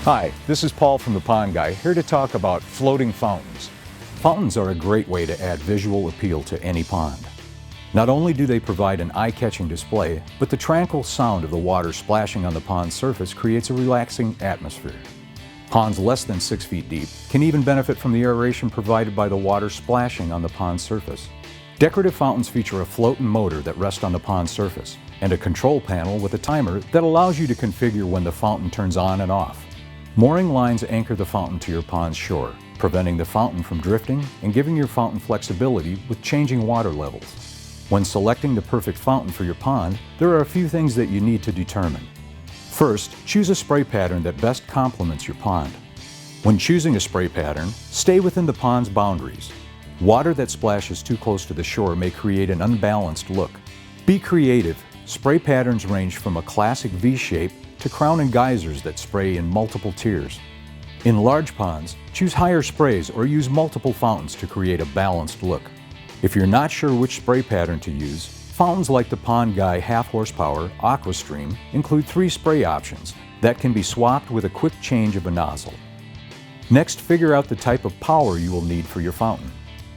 Hi, this is Paul from the Pond Guy, here to talk about floating fountains. Fountains are a great way to add visual appeal to any pond. Not only do they provide an eye-catching display, but the tranquil sound of the water splashing on the pond's surface creates a relaxing atmosphere. Ponds less than 6 feet deep can even benefit from the aeration provided by the water splashing on the pond's surface. Decorative fountains feature a floating motor that rests on the pond's surface, and a control panel with a timer that allows you to configure when the fountain turns on and off. Mooring lines anchor the fountain to your pond's shore, preventing the fountain from drifting and giving your fountain flexibility with changing water levels. When selecting the perfect fountain for your pond, there are a few things that you need to determine. First, choose a spray pattern that best complements your pond. When choosing a spray pattern, stay within the pond's boundaries. Water that splashes too close to the shore may create an unbalanced look. Be creative. Spray patterns range from a classic V-shape to crown and geysers that spray in multiple tiers. In large ponds, choose higher sprays or use multiple fountains to create a balanced look. If you're not sure which spray pattern to use, fountains like the Pond Guy half horsepower Aqua Stream include 3 spray options that can be swapped with a quick change of a nozzle. Next, figure out the type of power you will need for your fountain.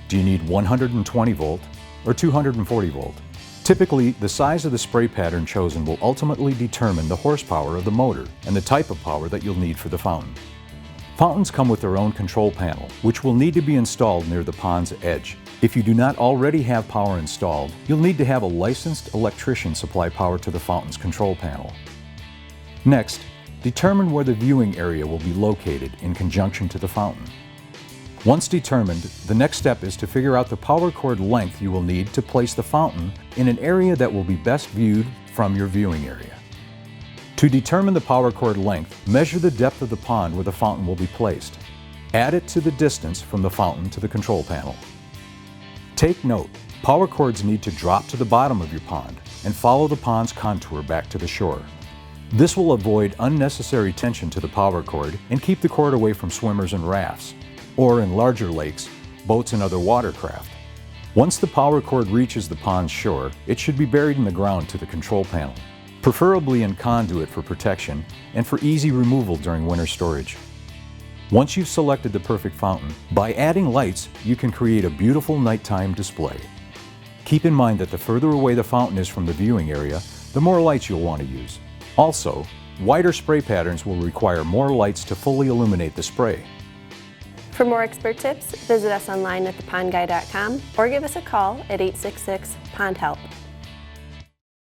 Do you need 120 volt or 240 volt? Typically, the size of the spray pattern chosen will ultimately determine the horsepower of the motor and the type of power that you'll need for the fountain. Fountains come with their own control panel, which will need to be installed near the pond's edge. If you do not already have power installed, you'll need to have a licensed electrician supply power to the fountain's control panel. Next, determine where the viewing area will be located in conjunction to the fountain. Once determined, the next step is to figure out the power cord length you will need to place the fountain in an area that will be best viewed from your viewing area. To determine the power cord length, measure the depth of the pond where the fountain will be placed. Add it to the distance from the fountain to the control panel. Take note, power cords need to drop to the bottom of your pond and follow the pond's contour back to the shore. This will avoid unnecessary tension to the power cord and keep the cord away from swimmers and rafts, or in larger lakes, boats and other watercraft. Once the power cord reaches the pond's shore, it should be buried in the ground to the control panel, preferably in conduit for protection and for easy removal during winter storage. Once you've selected the perfect fountain, by adding lights, you can create a beautiful nighttime display. Keep in mind that the further away the fountain is from the viewing area, the more lights you'll want to use. Also, wider spray patterns will require more lights to fully illuminate the spray. For more expert tips, visit us online at thepondguy.com or give us a call at 866-POND-HELP.